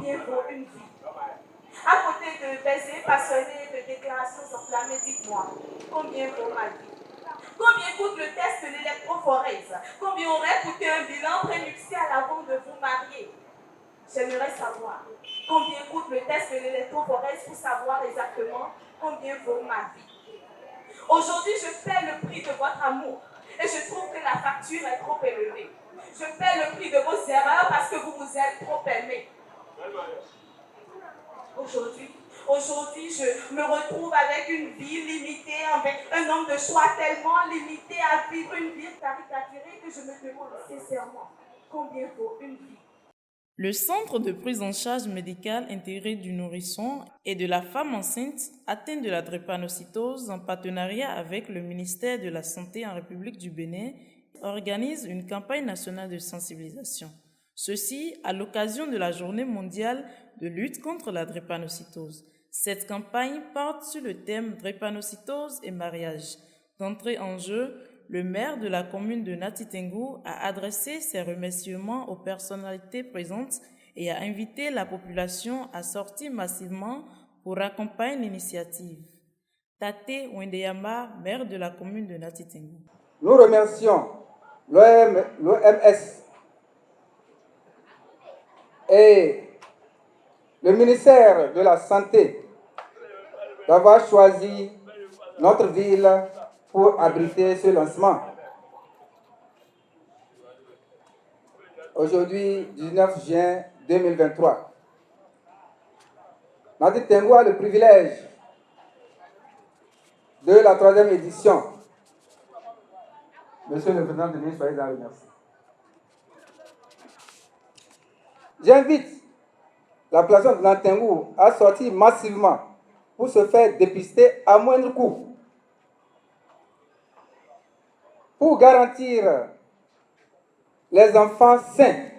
Combien vaut une vie? À côté de baisers passionnés, de déclarations enflammées, dites-moi, combien vaut ma vie? Combien coûte le test de l'électrophorèse? Combien aurait coûté un bilan prénuptial avant de vous marier? J'aimerais savoir combien coûte le test de l'électrophorèse pour savoir exactement combien vaut ma vie. Aujourd'hui, je paie le prix de votre amour et je trouve que la facture est trop élevée. Je paie le prix de vos erreurs parce que vous vous êtes trop aimés. Aujourd'hui, je me retrouve avec une vie limitée, avec un nombre de choix tellement limité à vivre une vie caricaturée que je me demande sincèrement combien vaut une vie. Le Centre de prise en charge médicale intégré du nourrisson et de la femme enceinte atteinte de la drépanocytose, en partenariat avec le ministère de la Santé en République du Bénin, organise une campagne nationale de sensibilisation. Ceci à l'occasion de la Journée mondiale de lutte contre la drépanocytose. Cette campagne porte sur le thème drépanocytose et mariage. D'entrée en jeu, le maire de la commune de Nati Tengou a adressé ses remerciements aux personnalités présentes et a invité la population à sortir massivement pour accompagner l'initiative. Tate Wendeyama, maire de la commune de Nati Tengou. Nous remercions l'OMS et le ministère de la Santé d'avoir choisi notre ville pour abriter ce lancement. Aujourd'hui, 19 juin 2023. Nati Tengou a le privilège de la 3e édition. Monsieur le président de l'Union, soyez là, merci. J'invite la population de Nati Tengou à sortir massivement pour se faire dépister à moindre coût. Pour garantir les enfants sains.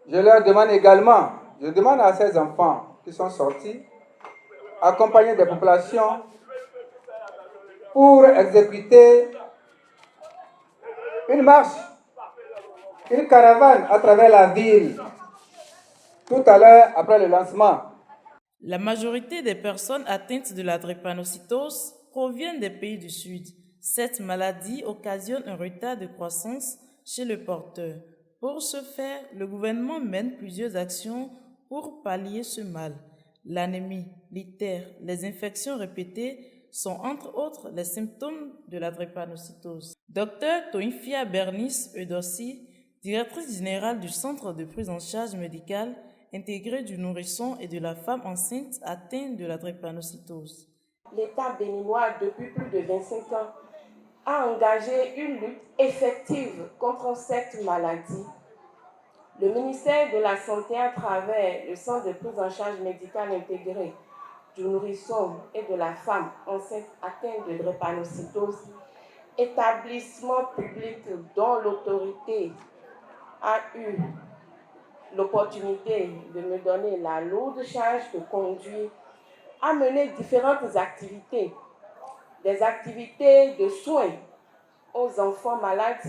Je leur demande également, je demande à ces enfants qui sont sortis, accompagnés des populations, pour exécuter une marche, une caravane à travers la ville, tout à l'heure après le lancement. La majorité des personnes atteintes de la drépanocytose proviennent des pays du Sud. Cette maladie occasionne un retard de croissance chez le porteur. Pour ce faire, le gouvernement mène plusieurs actions pour pallier ce mal. L'anémie, l'ictère, les infections répétées sont entre autres les symptômes de la drépanocytose. Dr Toinfia Bernice Eudossi, directrice générale du Centre de prise en charge médicale intégré du nourrisson et de la femme enceinte atteinte de la drépanocytose. L'État béninois, depuis plus de 25 ans, a engagé une lutte effective contre cette maladie. Le ministère de la Santé, à travers le Centre de prise en charge médicale intégré du nourrisson et de la femme enceinte atteinte de drépanocytose, établissement public dont l'autorité a eu l'opportunité de me donner la lourde charge de conduire, a mené différentes activités, des activités de soins aux enfants malades,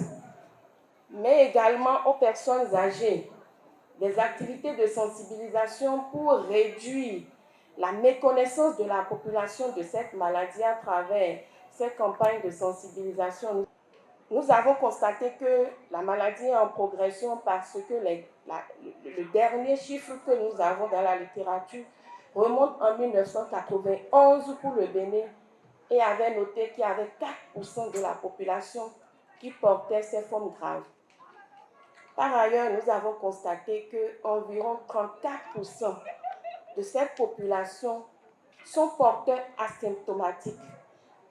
mais également aux personnes âgées, des activités de sensibilisation pour réduire la méconnaissance de la population de cette maladie à travers ces campagnes de sensibilisation. Nous avons constaté que la maladie est en progression parce que le dernier chiffre que nous avons dans la littérature remonte en 1991 pour le Bénin et avait noté qu'il y avait 4% de la population qui portait ces formes graves. Par ailleurs, nous avons constaté qu'environ 34% de cette population sont porteurs asymptomatiques.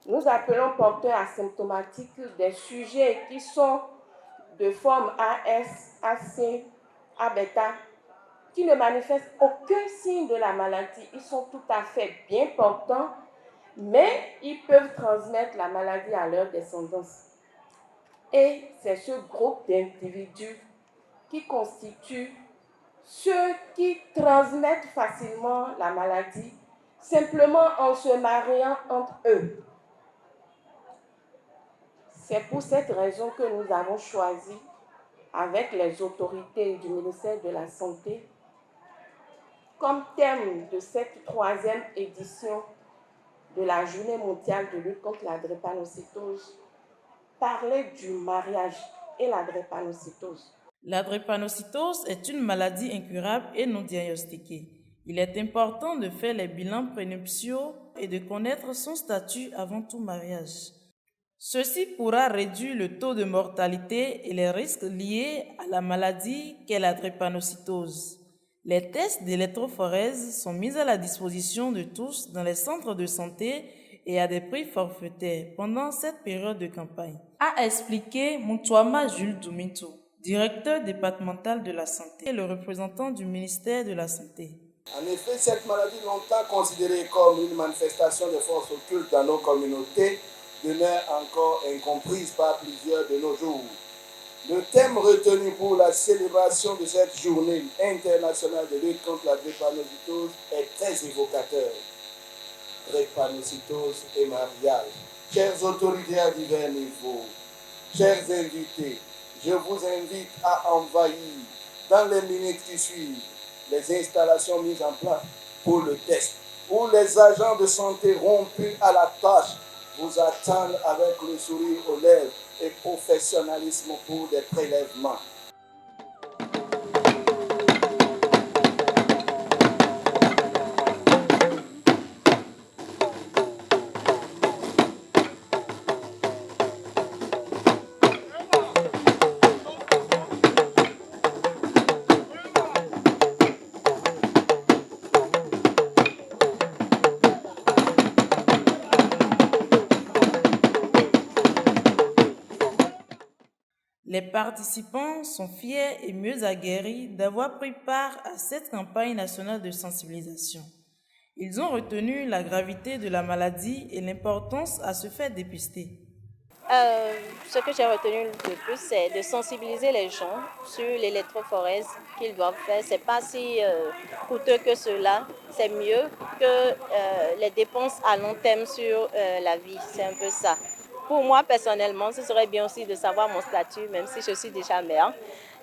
Nous appelons porteurs asymptomatiques des sujets qui sont de forme AS, AC, A-bêta, qui ne manifestent aucun signe de la maladie. Ils sont tout à fait bien portants, mais ils peuvent transmettre la maladie à leur descendance. Et c'est ce groupe d'individus qui constitue ceux qui transmettent facilement la maladie simplement en se mariant entre eux. C'est pour cette raison que nous avons choisi avec les autorités du ministère de la Santé comme thème de cette 3e édition de la Journée mondiale de lutte contre la drépanocytose, parler du mariage et la drépanocytose. La drépanocytose est une maladie incurable et non diagnostiquée. Il est important de faire les bilans prénuptiaux et de connaître son statut avant tout mariage. Ceci pourra réduire le taux de mortalité et les risques liés à la maladie qu'est la drépanocytose. Les tests d'électrophorèse sont mis à la disposition de tous dans les centres de santé et à des prix forfaitaires pendant cette période de campagne, a expliqué Mutuama Jules Douminto, directeur départemental de la santé et le représentant du ministère de la Santé. En effet, cette maladie longtemps considérée comme une manifestation de forces occultes dans nos communautés demeure encore incomprise par plusieurs de nos jours. Le thème retenu pour la célébration de cette journée internationale de lutte contre la drépanocytose est très évocateur. Drépanocytose et mariage. Chères autorités à divers niveaux, chers invités, je vous invite à envahir dans les minutes qui suivent les installations mises en place pour le test, où les agents de santé rompus à la tâche vous attendent avec le sourire aux lèvres et professionnalisme pour des prélèvements. Les participants sont fiers et mieux aguerris d'avoir pris part à cette campagne nationale de sensibilisation. Ils ont retenu la gravité de la maladie et l'importance à se faire dépister. Ce que j'ai retenu le plus, c'est de sensibiliser les gens sur l'électrophorèse qu'ils doivent faire. C'est pas si coûteux que cela. C'est mieux que les dépenses à long terme sur la vie. C'est un peu ça. Pour moi, personnellement, ce serait bien aussi de savoir mon statut, même si je suis déjà mère,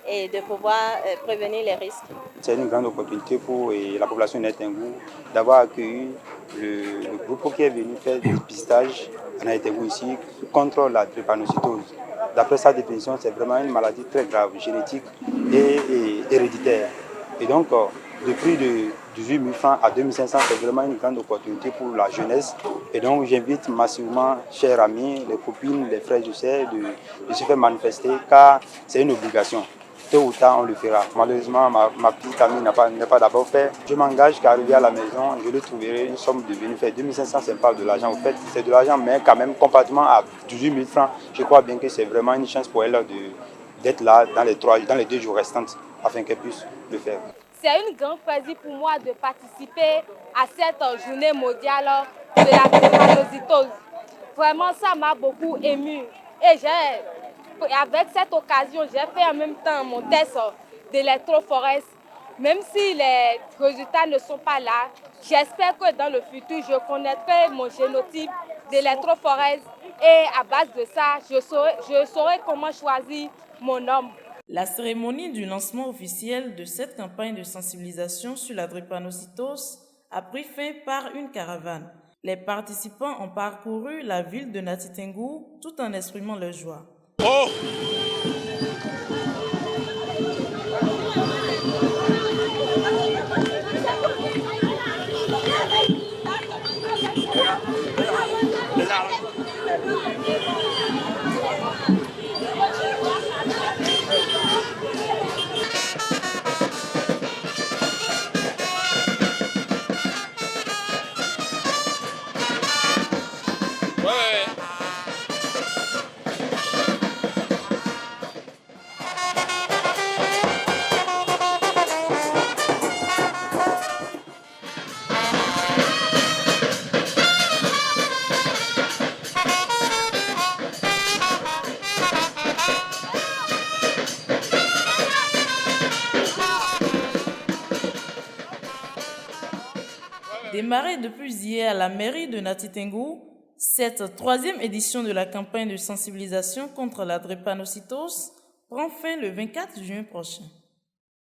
et de pouvoir prévenir les risques. C'est une grande opportunité pour la population de Naitengou d'avoir accueilli le groupe qui est venu faire du dépistage à Naitengou ici contre la drépanocytose. D'après sa définition, c'est vraiment une maladie très grave, génétique et héréditaire. Et donc, de prix de 18 000 francs à 2 500, c'est vraiment une grande opportunité pour la jeunesse. Et donc, j'invite massivement, chers amis, les copines, les frères et sœurs, de se faire manifester, car c'est une obligation. Tôt ou tard, on le fera. Malheureusement, ma petite amie n'a pas d'abord fait. Je m'engage qu'à arriver à la maison, je lui trouverai une somme de venir faire. 2 500, ce n'est pas de l'argent. En fait, c'est de l'argent, mais quand même, comparativement à 18 000 francs, je crois bien que c'est vraiment une chance pour elle d'être là dans les 2 jours restants, afin qu'elle puisse le faire. C'est une grande plaisir pour moi de participer à cette journée mondiale de la drépanocytose. Vraiment, ça m'a beaucoup émue. Et avec cette occasion, j'ai fait en même temps mon test d'électrophorèse. Même si les résultats ne sont pas là, j'espère que dans le futur, je connaîtrai mon génotype d'électrophorèse. Et à base de ça, je saurai comment choisir mon homme. La cérémonie du lancement officiel de cette campagne de sensibilisation sur la drépanocytose a pris fin par une caravane. Les participants ont parcouru la ville de Natitengou tout en exprimant leur joie. Oh! Démarrée depuis hier à la mairie de Natitengou, cette 3e édition de la campagne de sensibilisation contre la drépanocytose prend fin le 24 juin prochain.